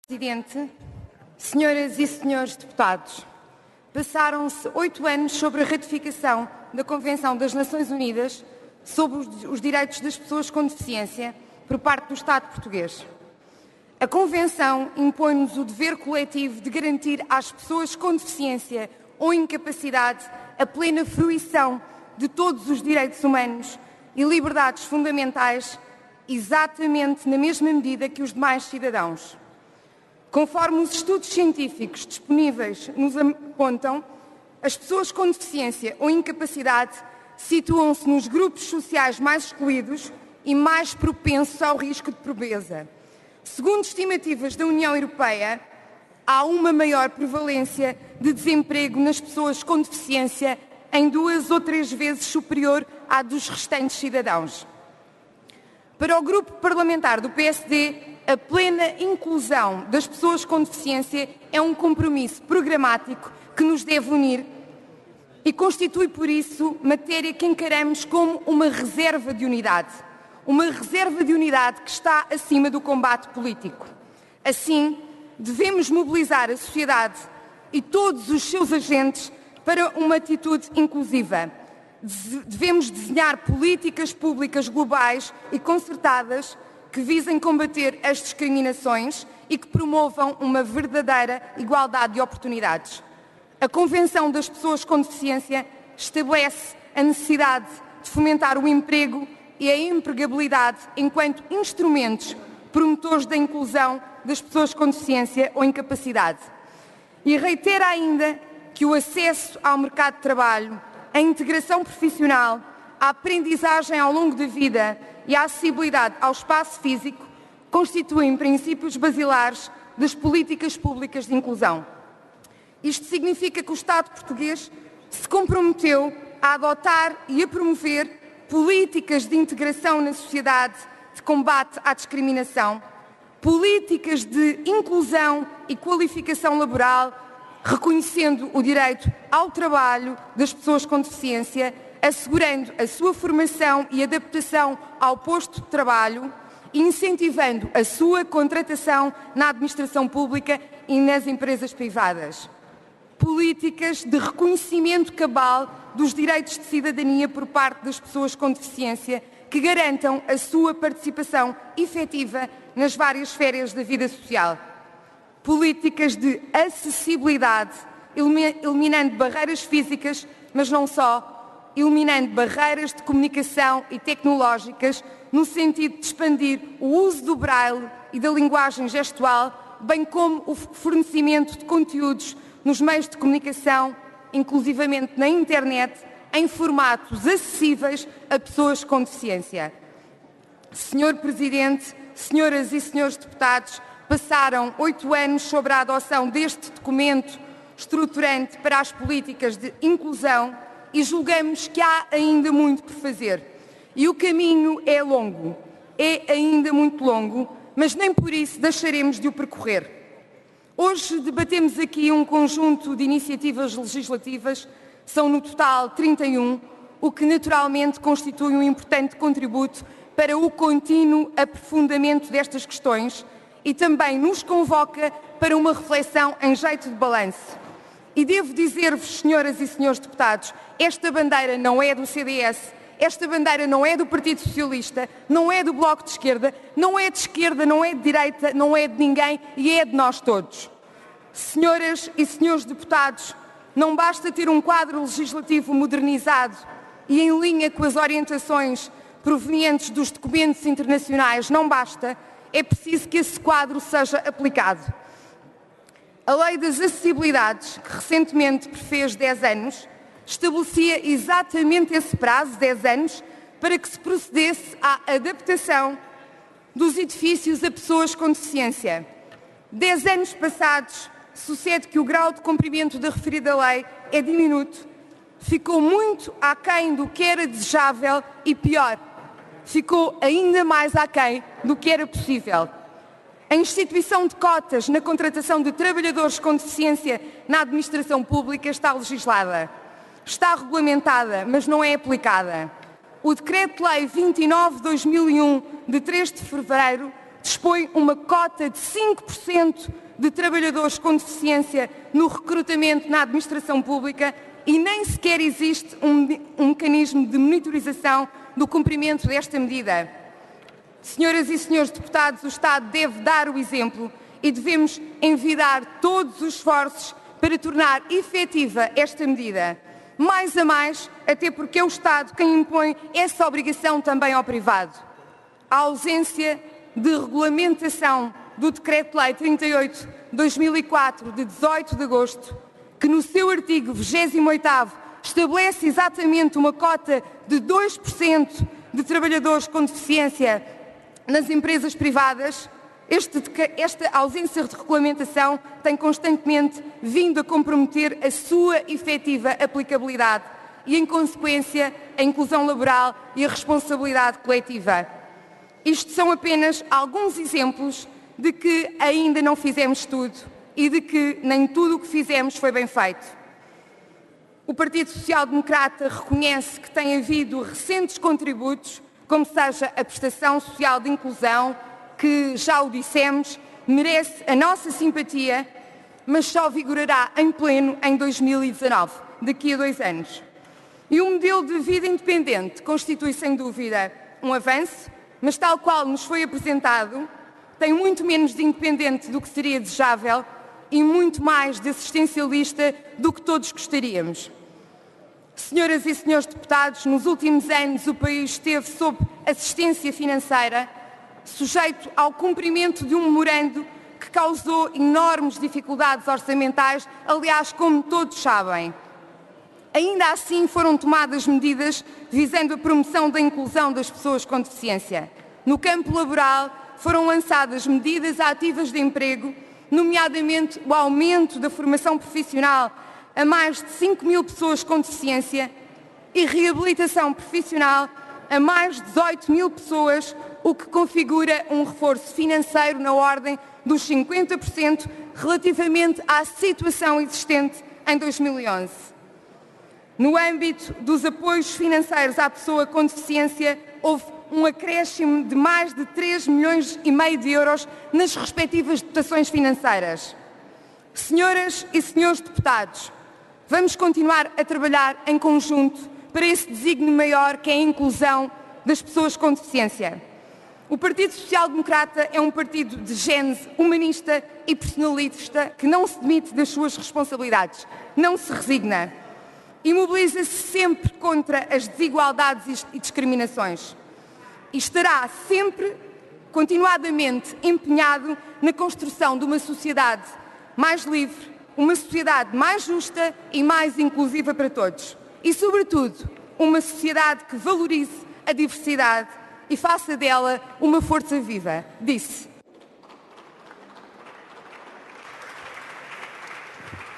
Presidente, senhoras e senhores deputados, passaram-se 8 anos sobre a ratificação da Convenção das Nações Unidas sobre os Direitos das Pessoas com Deficiência por parte do Estado português. A Convenção impõe-nos o dever coletivo de garantir às pessoas com deficiência ou incapacidade a plena fruição de todos os direitos humanos e liberdades fundamentais, exatamente na mesma medida que os demais cidadãos. Conforme os estudos científicos disponíveis nos apontam, as pessoas com deficiência ou incapacidade situam-se nos grupos sociais mais excluídos e mais propensos ao risco de pobreza. Segundo estimativas da União Europeia, há uma maior prevalência de desemprego nas pessoas com deficiência em 2 ou 3 vezes superior à dos restantes cidadãos. Para o grupo parlamentar do PSD, a plena inclusão das pessoas com deficiência é um compromisso programático que nos deve unir e constitui, por isso, matéria que encaramos como uma reserva de unidade. Uma reserva de unidade que está acima do combate político. Assim, devemos mobilizar a sociedade e todos os seus agentes para uma atitude inclusiva. Devemos desenhar políticas públicas globais e concertadas que visem combater as discriminações e que promovam uma verdadeira igualdade de oportunidades. A Convenção das Pessoas com Deficiência estabelece a necessidade de fomentar o emprego e a empregabilidade enquanto instrumentos promotores da inclusão das pessoas com deficiência ou incapacidade. E reitera ainda que o acesso ao mercado de trabalho, a integração profissional, a aprendizagem ao longo da vida e a acessibilidade ao espaço físico constituem princípios basilares das políticas públicas de inclusão. Isto significa que o Estado português se comprometeu a adotar e a promover políticas de integração na sociedade, de combate à discriminação, políticas de inclusão e qualificação laboral, reconhecendo o direito ao trabalho das pessoas com deficiência, assegurando a sua formação e adaptação ao posto de trabalho e incentivando a sua contratação na administração pública e nas empresas privadas. Políticas de reconhecimento cabal dos direitos de cidadania por parte das pessoas com deficiência que garantam a sua participação efetiva nas várias esferas da vida social. Políticas de acessibilidade, eliminando barreiras físicas, mas não só, eliminando barreiras de comunicação e tecnológicas no sentido de expandir o uso do braille e da linguagem gestual, bem como o fornecimento de conteúdos nos meios de comunicação, inclusivamente na internet, em formatos acessíveis a pessoas com deficiência. Senhor Presidente, senhoras e senhores deputados, passaram 8 anos sobre a adoção deste documento estruturante para as políticas de inclusão e julgamos que há ainda muito por fazer. E o caminho é longo, é ainda muito longo, mas nem por isso deixaremos de o percorrer. Hoje debatemos aqui um conjunto de iniciativas legislativas, são no total 31, o que naturalmente constitui um importante contributo para o contínuo aprofundamento destas questões e também nos convoca para uma reflexão em jeito de balanço. E devo dizer-vos, senhoras e senhores deputados, esta bandeira não é do CDS, esta bandeira não é do Partido Socialista, não é do Bloco de Esquerda, não é de direita, não é de ninguém e é de nós todos. Senhoras e senhores deputados, não basta ter um quadro legislativo modernizado e em linha com as orientações provenientes dos documentos internacionais, não basta, é preciso que esse quadro seja aplicado. A Lei das Acessibilidades, que recentemente prefez 10 anos, estabelecia exatamente esse prazo, 10 anos, para que se procedesse à adaptação dos edifícios a pessoas com deficiência. 10 anos passados, sucede que o grau de cumprimento da referida lei é diminuto, ficou muito aquém do que era desejável e, pior, ficou ainda mais aquém do que era possível. A instituição de cotas na contratação de trabalhadores com deficiência na administração pública está legislada. Está regulamentada, mas não é aplicada. O Decreto-Lei 29/2001, de 3 de fevereiro, dispõe uma cota de 5% de trabalhadores com deficiência no recrutamento na administração pública e nem sequer existe um mecanismo de monitorização do cumprimento desta medida. Senhoras e senhores deputados, o Estado deve dar o exemplo e devemos envidar todos os esforços para tornar efetiva esta medida. Mais a mais, até porque é o Estado quem impõe essa obrigação também ao privado. A ausência de regulamentação do Decreto-Lei 38/2004, de 18 de agosto, que no seu artigo 28º estabelece exatamente uma cota de 2% de trabalhadores com deficiência nas empresas privadas, esta ausência de regulamentação tem constantemente vindo a comprometer a sua efetiva aplicabilidade e, em consequência, a inclusão laboral e a responsabilidade coletiva. Isto são apenas alguns exemplos de que ainda não fizemos tudo e de que nem tudo o que fizemos foi bem feito. O Partido Social Democrata reconhece que tem havido recentes contributos, como seja a prestação social de inclusão, que, já o dissemos, merece a nossa simpatia, mas só vigorará em pleno em 2019, daqui a 2 anos. E o modelo de vida independente constitui, sem dúvida, um avanço, mas tal qual nos foi apresentado, tem muito menos de independente do que seria desejável e muito mais de assistencialista do que todos gostaríamos. Senhoras e senhores deputados, nos últimos anos o país esteve sob assistência financeira, sujeito ao cumprimento de um memorando que causou enormes dificuldades orçamentais, aliás, como todos sabem. Ainda assim foram tomadas medidas visando a promoção da inclusão das pessoas com deficiência. No campo laboral foram lançadas medidas ativas de emprego, nomeadamente o aumento da formação profissional a mais de 5.000 pessoas com deficiência e reabilitação profissional a mais de 18.000 pessoas, o que configura um reforço financeiro na ordem dos 50% relativamente à situação existente em 2011. No âmbito dos apoios financeiros à pessoa com deficiência, houve um acréscimo de mais de 3,5 milhões de euros nas respectivas dotações financeiras. Senhoras e senhores deputados, vamos continuar a trabalhar em conjunto para esse desígnio maior que é a inclusão das pessoas com deficiência. O Partido Social Democrata é um partido de gênese humanista e personalista que não se demite das suas responsabilidades, não se resigna e mobiliza-se sempre contra as desigualdades e discriminações. E estará sempre, continuadamente, empenhado na construção de uma sociedade mais livre, uma sociedade mais justa e mais inclusiva para todos. E, sobretudo, uma sociedade que valorize a diversidade e faça dela uma força viva. Disse.